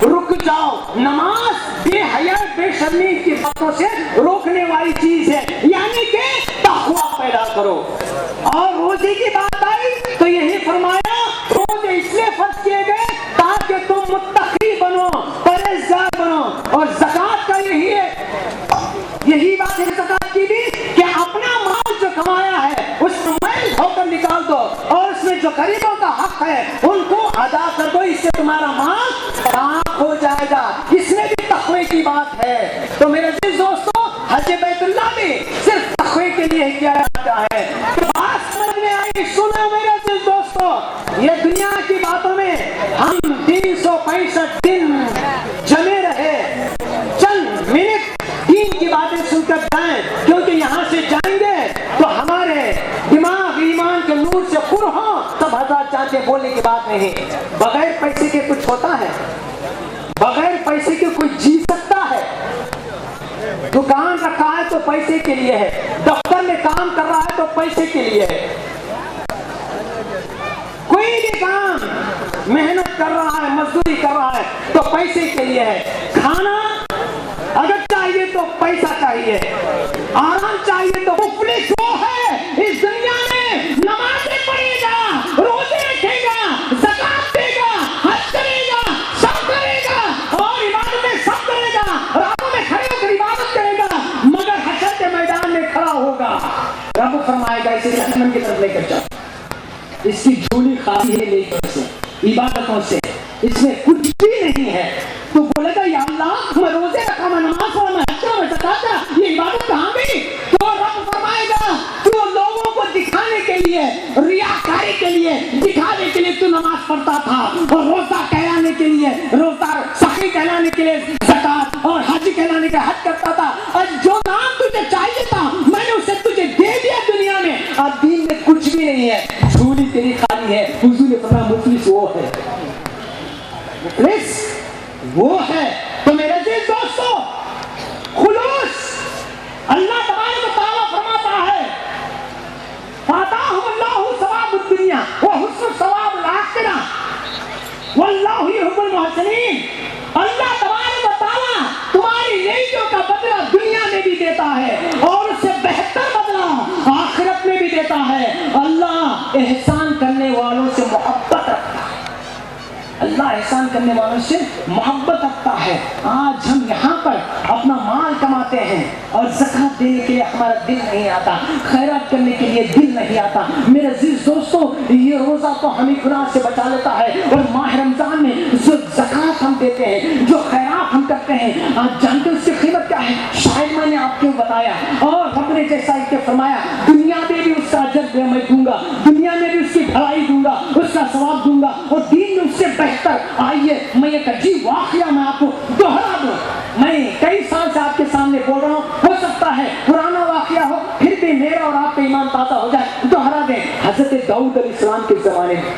رک جاؤ. نماز بے حیا بے شرمی کی باتوں سے روکنے والی چیز ہے، یعنی کہ تقویٰ پیدا کرو. اور روزے کی بات آئی تو یہی فرمایا روزے اس لیے فرض کیے گئے تاکہ تم متقی بنو، پرہیزگار بنو. اور زکوٰۃ کا یہی بات ہے زکوٰۃ کی بھی کہ اپنا مال جو کمایا ہے اس میں میل دھو کر نکال دو، اور اس میں جو غریبوں کا حق ہے ان کو ادا کر دو، اس سے تمہارا مال پاک ہو جائے گا. اس میں بھی تقوی کی بات ہے. تو میرے عزیز دوستو، حج بیت اللہ بھی صرف تقوی کے لیے ہی کیا جاتا ہے. تو بات سمجھ میں آئی؟ سنو میرے عزیز دوستو، یہ دنیا کی باتوں میں ہم 365 دن جمے رہے، چند منٹ دین کی باتیں سن کر جائیں، کیونکہ یہاں سے جائیں گے تو ہمارے دماغ ایمان کے نور سے پر ہو. تب حضرات چاہتے بولنے کی بات نہیں. بغیر پیسے کے کچھ ہوتا ہے؟ بغیر پیسے کے کوئی جی سکتا ہے؟ دکان رکھا ہے تو پیسے کے لیے ہے، دفتر میں کام کر رہا ہے تو پیسے کے لیے ہے. کوئی بھی کام محنت کر رہا ہے، مزدوری کر رہا ہے تو پیسے کے لیے ہے. کھانا اگر چاہیے تو پیسہ چاہیے، آرام چاہیے تو مفلس وہ ہے اس دنیا میں نمازیں پڑھے گا، روزے رکھے گا، زکات دے گا، حج کرے گا، سب کرے گا اور عبادتیں سب کرے گا، راتوں میں کھڑے ہو کر عبادت کرے گا، مگر حشر کے میدان میں کھڑا ہوگا. رب فرمائے گا اسے جہنم کی طرف لے کر چل، اس کی جھولی خالی ہے لے کر سے عبادتوں سے، اس میں کچھ بھی نہیں ہے. تو بولے گا یا اللہ میں روزے رکھا، میں نماز پڑھا، میں حج کرا، میں زکات دیا، یہ عبادت کہاں گئی؟ تو رب فرمائے گا تو لوگوں کو دکھانے کے لیے، ریاکاری کے لیے، دکھانے کے لیے تو نماز پڑھتا تھا، اور روزہ کہلانے کے لیے روزہ، سخی کہلانے کے لیے زکات، اور حج کہلانے کے حج کرتا تھا. اور جو نام تجھے چاہیے تھا میں نے اسے تجھے دے دیا دنیا میں، اب دین میں کچھ بھی نہیں ہے، جھولی تیری خالی ہے. حضور نے فرمایا مفلس وہ ہے، مفلس وہ ہے. تو میرے عزیز دوستو، خلوص اللہ تبارک و تعالیٰ فرماتا ہے فَآتَاهُمُ اللَّهُ ثَوَابَ الدُّنْيَا وَحُسْنُ ثَوَابِ الْآخِرَةِ وَاللَّهُ يُحِبُّ الْمُحْسِنِينَ. اللہ تبارک و تعالیٰ تمہاری نیکیوں کا بدلہ دنیا میں بھی دیتا ہے اور اس سے بہتر بدلہ آخرت میں بھی دیتا ہے. اللہ احسان کرنے والوں سے محبت رکھتا ہے، اللہ احسان کرنے والوں سے محبت رکھتا ہے. آج ہم یہاں پر اپنا مال کماتے ہیں اور زکات دینے کے لیے ہمارا دل نہیں آتا، خیرات کرنے کے لیے دل نہیں آتا. میرے عزیز دوستو، یہ روزہ تو ہمیں گناہ سے بچا لیتا ہے، اور ماہ رمضان میں جو زکات ہم دیتے ہیں، جو خیرات ہم کرتے ہیں، آپ جانتے ہیں اس کی قیمت کیا ہے؟ شاید میں نے آپ کو بتایا، اور رب نے جیسا کہ فرمایا دنیا میں بھی اس کا اجر میں دوں گا، دنیا میں بھی اس کی بھلائی دوں گا، اس کا ثواب دوں گا، اور دین میں اس سے بہتر. آئیے میں ایک عجیب واقعہ میں آپ کو دوہرا دوں. میں کئی سال سے آپ کے سامنے بول رہا ہوں، ہو سکتا ہے پرانا واقعہ ہو، پھر بھی میرا اور آپ کا ایمان تازہ ہو جائے. دوہرا دیں. حضرت داؤد علیہ السلام کے زمانے میں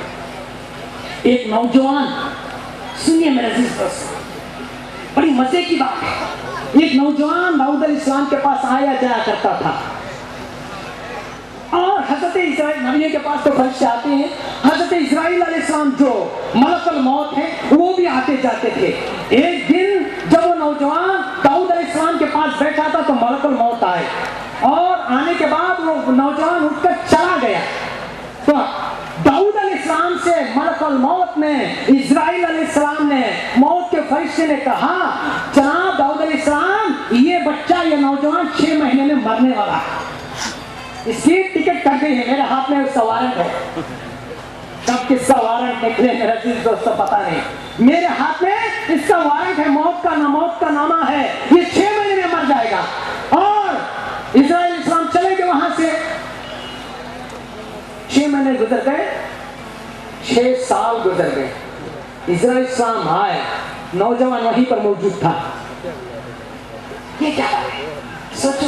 ایک نوجوان، سنیے میرے عزیز دوست، بڑی مزے کی بات ہے. ایک نوجوان داؤد علیہ السلام کے پاس آیا جایا کرتا تھا، اور حضرت اسرائیل نبی کے پاس تو فرشتے آتے ہیں، حضرت اسرائیل علیہ السلام جو ملک الموت ہیں وہ بھی آتے جاتے تھے. ایک دن جب وہ نوجوان داؤد علیہ السلام کے پاس بیٹھا تھا تو ملک الموت آئے، اور آنے کے بعد وہ نوجوان اٹھ کر چلا گیا. تو داؤد علیہ السلام سے ملک الموت نے، اسرائیل علیہ السلام نے، موت کے فرشتے نے کہا جناب داؤد علیہ السلام، یہ بچہ، یہ نوجوان 6 مہینے میں مرنے والا ہے، اس کی ٹکٹ کر گئی ہے، میرے ہاتھ میں اس کا وارنٹ ہے. کب کس کا وارنٹ نکلے میرے عزیز دوستو پتا نہیں، میرے ہاتھ میں اس کا وارنٹ ہے، موت کا نامہ ہے، یہ 6 مہینے میں مر جائے گا. اور اسرائیل اسلام چلے گئے وہاں سے. 6 مہینے گزر گئے، 6 سال گزر گئے. اسرائیل اسلام آئے، نوجوان وہیں پر موجود تھا. یہ کیا ہے؟ سوچو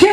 6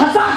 1000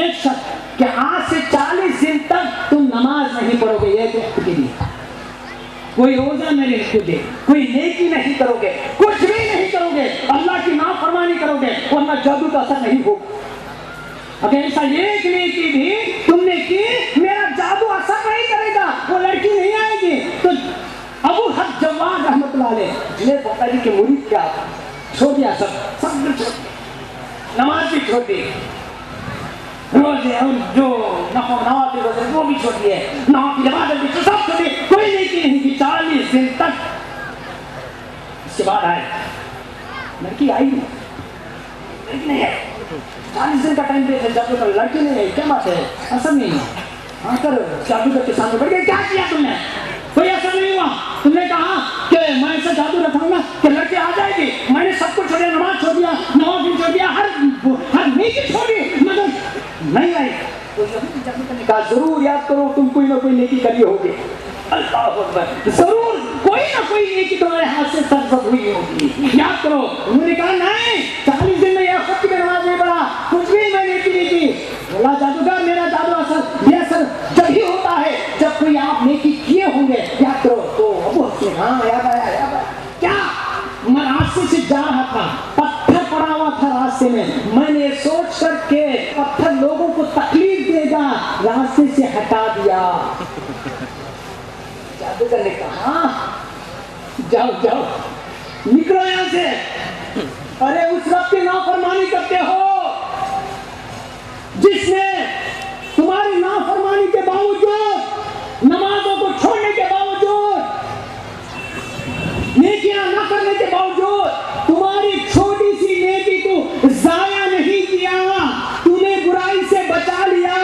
ایک شرط کہ آج سے 40 دن تک تم نماز نہیں پڑھو گے ایک وقت کے لیے، کوئی روزہ نہیں رکھو گے، کوئی نیکی نہیں کرو گے، کچھ بھی نہیں کرو گے، اللہ کی نافرمانی کرو گے، ورنہ جادو کا اثر نہیں ہوگا۔ اگر ایسا ایک نیکی بھی تم نے کی، میرا جادو اثر نہیں کرے گا، وہ لڑکی نہیں آئے گی۔ تو ابو حق جواد رحمۃ اللہ علیہ جنہیں پتہ نہیں کہ مرید کیا تھا، چھوڑ دیا سب چھوڑ دیا، نماز بھی چھوڑ دی، روزے اور جو نوافل روزے وہ بھی چھوڑ دیے، نوافل عبادت بھی سب چھوڑ دی، کوئی نیکی نہیں کی 40 دن تک۔ اس کے بعد آئے، لڑکی آئی نہیں ہے، 40 دن کا ٹائم دے جادو کا، لڑکی نہیں ہے، کیا بات ہے، اثر نہیں ہے۔ آ کر جادو کر کے سامنے بڑھ گئے، کیا کیا تم نے؟ کوئی اثر نہیں ہوا۔ تم نے کہا کہ میں ایسا جادو رکھوں گا کہ لڑکی آ جائے گی، میں نے سب کچھ چھوڑ دیا، نماز چھوڑ دیا، نوافل چھوڑ دیا، ہر نیکی چھوڑ دی، مگر نہیں آئی۔ تو جادو کرنے کہا ضرور یاد کرو تم کوئی نہ کوئی نیکی کری ہوگی، اللہ اکبر، ضرور کوئی نہ کوئی نیکی تمہارے ہاتھ سے سرزد ہوئی ہوگی، یاد کرو۔ انہوں نے کہا نہیں، 40 دن میں ایک وقت کی نماز نہیں پڑھا، کچھ بھی میں نیکی نہیں کی۔ بولا جادوگر میرا جادو اثر یہ اثر جب ہی ہوتا ہے جب کوئی آپ نیکی کیے ہوں گے، یاد کرو۔ تو ابو ہاں یاد آیا کیا؟ میں راستے سے جا رہا تھا، پتھر پڑا ہوا تھا راستے میں نے سوچ کر کے پتھر لوگوں کو تکلیف دے گا راستے سے ہٹا دیا۔ جادوگر نے کہا جاؤ جاؤ نکلو یہاں سے، ارے اس رب کی نافرمانی کرتے ہو جس نے تمہاری نافرمانی کے باوجود، نمازوں کو چھوڑنے کے باوجود، نیکیاں نہ کرنے کے باوجود تمہاری چھوٹی سی نیکی کو ضائع نہیں کیا، تم نے برائی سے بچا لیا۔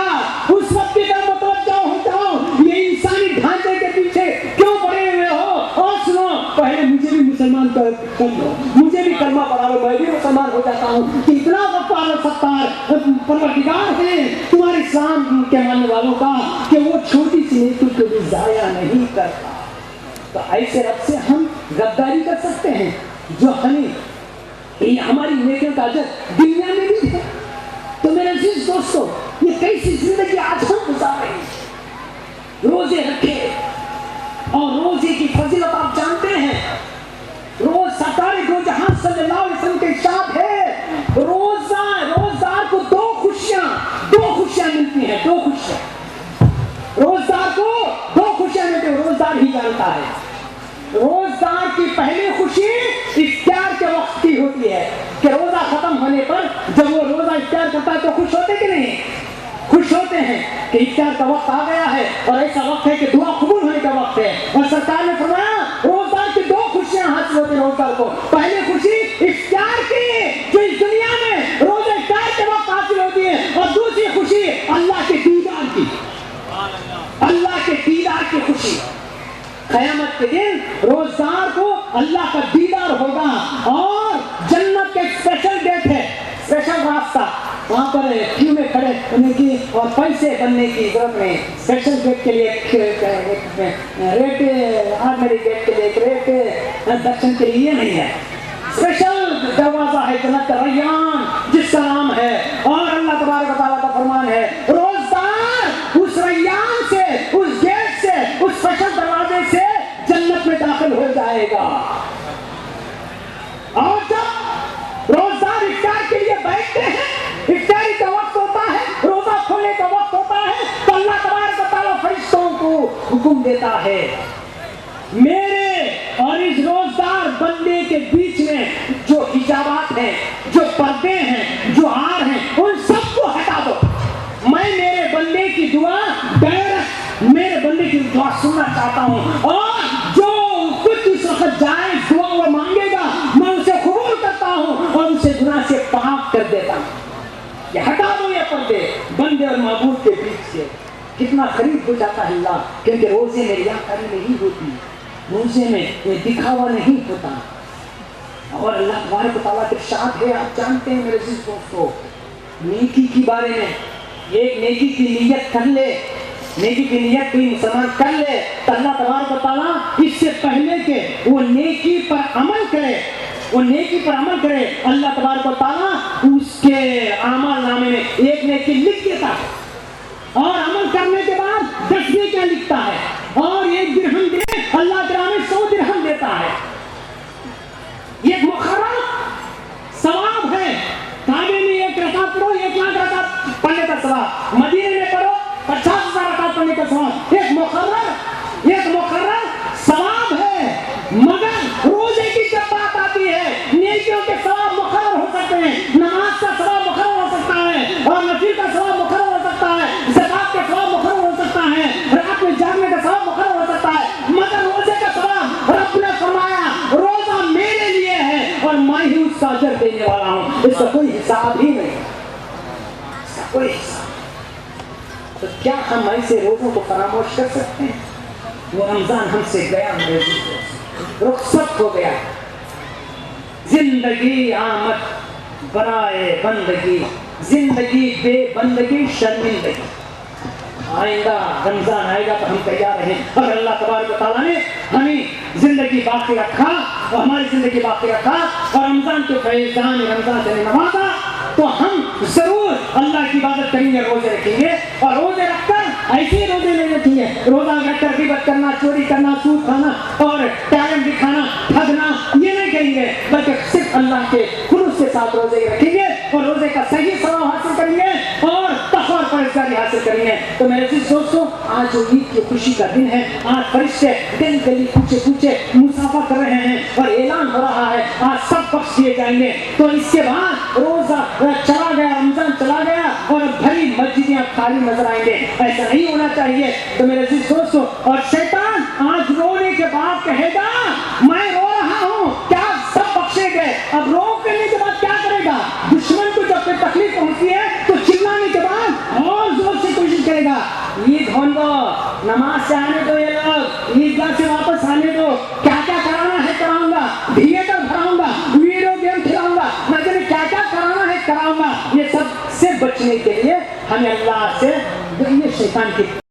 اس وقت کی طرف متوجہ ہو جاؤ، یہ انسانی ڈھانچے کے پیچھے کیوں پڑے ہوئے ہو؟ اور سنو، پہلے مجھے بھی مسلمان کر لو، مجھے بھی کلمہ پڑھا لو، میں بھی مسلمان ہو جاتا ہوں کہ اتنا غفار و ستار پروردگار ہے تمہارے اسلام کے ماننے والوں کا کہ وہ چھوٹی سی نیکی کو بھی ضائع نہیں کرتا۔ تو ایسے رب سے ہم غداری کر سکتے ہیں جو ہمیں ہماری نیکیوں کا اجر دنیا میں بھی ہے؟ تو میرے عزیز دوستو، یہ کیسی زندگی آج ہم گزار رہے ہیں؟ روزے رکھے، اور روزے کی فضیلت آپ جانتے ہیں، روز سرکار دو جہاں صلی اللہ علیہ وسلم کے ارشاد ہے، روزدار کو دو خوشیاں ملتی ہیں، دو خوشیاں روزدار کو، دو خوشیاں ملتی ہیں، روزدار ہی جانتا ہے۔ روزدار کی پہلی خوشی افطار کے وقت کی ہوتی ہے کہ روزہ ختم ہونے پر جب وہ روزہ افطار کرتا ہے تو خوش ہوتے کہ نہیں؟ خوش ہوتے ہیں کہ افطار کا وقت آ گیا ہے، اور ایسا وقت ہے کہ دعا قبول ہونے کا وقت ہے۔ اور سرکار نے فرمایا روزدار کی دو خوشیاں حاصل ہوتی ہیں روزدار کو، پہلی خوشی افطار کی جو اس دنیا میں روزہ افطار کے وقت حاصل ہوتی ہے، اور دوسری خوشی اللہ کے دیدار کی، اللہ کے دیدار کی خوشی۔ قیامت کے دن روزدار کو اللہ کا دیدار ہوگا، اور جنت کے اسپیشل گیٹ ہے، اسپیشل راستہ، وہاں پر کیوں میں کھڑے ہونے کی اور پیسے بننے کی ضرورت نہیں۔ اسپیشل گیٹ کے لیے ریٹ، آرڈنری گیٹ کے لیے ایک ریٹ، درشن کے لیے یہ نہیں ہے، اسپیشل دروازہ ہے جنت کا، ریان جس کا نام ہے، اور اللہ تبارک و تعالیٰ کا فرمان ہے روزدار اس ریان سے، اس گیٹ سے، اس اسپیشل دروازے سے جنت میں داخل ہو جائے گا۔ اور جب روزدار افطار کے لیے بیٹھتے ہیں، افطاری کا وقت ہوتا ہے، روزہ کھولنے کا وقت ہوتا ہے، تو اللہ تبارک و تعالیٰ فرشتوں کو حکم دیتا ہے میرے اور اس روزدار بندے کے بیچ میں جو حجابات ہیں، جو پردے ہیں، جو آر ہیں، ان سب کو ہٹا دو، میں میرے بندے کی دعا میرے بندے کی دعا سننا چاہتا ہوں، اور جو کچھ اس وقت جائے دعا وہ مانگے گا میں اسے قبول کرتا ہوں اور اسے گناہ سے پاک کر دیتا ہوں۔ یہ ہٹا دو یہ پردے بندے اور معبود کے بیچ سے۔ کتنا قریب ہو جاتا ہے اللہ، کیونکہ روزے میں ریاکاری نہیں ہوتی، روزے میں دکھاوا نہیں ہوتا، اور اللہ تبارک و تعالیٰ کے ارشاد ہے، آپ جانتے ہیں میرے عزیز دوستو، نیکی کے بارے میں، ایک نیکی کی نیت کر لے، نیکی کی نیت کوئی مسلمان کر لے تو اللہ تبارک و تعالیٰ اس سے پہلے کہ وہ نیکی پر عمل کرے وہ نیکی پر عمل کرے، اللہ تبارک و تعالیٰ اس کے اعمال نامے میں ایک نیکی لکھ دیتا ہے، اور عمل کرنے کے بعد 10 نیکیاں لکھتا ہے، اور 1 درہم دے اللہ تعالیٰ 100 درہم دیتا ہے۔ یہ مقرر ثواب ہے۔ کعبے میں 1 رکعت پڑھو 1 لاکھ رکعت پڑھنے کا ثواب، مدینے میں پڑھو 50,000 رکعت پڑھنے کا ثواب، ایک مقرر ثواب ہے۔ مگر روزے کی جب بات آتی ہے، نیکیوں کے ثواب مقرر ہو سکتے ہیں، نماز کا ثواب مقرر ہو سکتا ہے، اور نفل کا ثواب مقرر ہو سکتا ہے، زکات کا ثواب مقرر ہو سکتا ہے، رات میں جاگنے کا ثواب مقرر ہو سکتا ہے، مگر روزے کا ثواب رب نے فرمایا روزہ میرے لیے ہے اور میں ہی اس کا اجر دینے والا ہوں، اس کا کوئی حساب ہی نہیں، اس کا کوئی حساب۔ تو کیا ہم ایسے روزوں کو فراموش کر سکتے ہیں؟ وہ رمضان ہم سے گیا، رخصت ہو گیا، زندگی آمد برائے بندگی، زندگی بے بندگی شرمندگی۔ آئندہ رمضان آئے گا تو ہم تیار رہیں، اور اللہ تبارک و تعالیٰ نے ہمیں زندگی باقی رکھا، اور ہماری زندگی باقی رکھا، اور رمضان کے فیضان رمضان سے نوازا، تو ہم ضرور اللہ کی عبادت کریں گے، روزے رکھیں گے، اور روزے رکھ کر ایسے روزے نہیں رکھیں گے روزہ رکھ کر غیبت کرنا، چوری کرنا، سود کھانا اور ٹیلنٹ دکھانا، ٹھگنا، یہ نہیں کریں گے، بلکہ صرف اللہ کے خلوص کے ساتھ روزے رکھیں گے، اور روزے کا صحیح ثواب حاصل کریں گے، اور تقویٰ اور پرہیزگاری حاصل کریں گے۔ تو میرے عزیز دوستو، آج جو عید کی خوشی کا دن ہے، آج فرشتے گلی گلی کوچے کوچے مسافہ کر رہے ہیں، اور اعلان ہو رہا ہے آج سب بخش دیے جائیں گے۔ تو اس کے بعد روزہ چلا گیا، رمضان چلا گیا، اور بھری مسجدیں خالی نظر آئیں گے، ایسا نہیں ہونا چاہیے۔ تو میرے عزیز دوستو، اور شیطان آج رونے کے بعد کہے گا میں رو رہا ہوں، کیا سب بخشے گئے؟ اب رو کرنے کے بعد کیا کرے گا؟ دشمن کو جب کوئی تکلیف پہنچتی ہے تو چلانے کے بعد اور زور سے کوشش کرے گا، عید ہونے دو، نماز سے آنے دو، یہ لوگ عیدگاہ سے واپس آنے دو، کیا کیا کرانا ہے کراؤں گا، تھیٹر بھراؤں گا، ویڈیو گیم کھلاؤں گا، میں جنہیں کیا کیا کرانا ہے کراؤں گا۔ یہ سب سے بچنے کے لیے ہمیں اللہ سے، یہ شیطان کی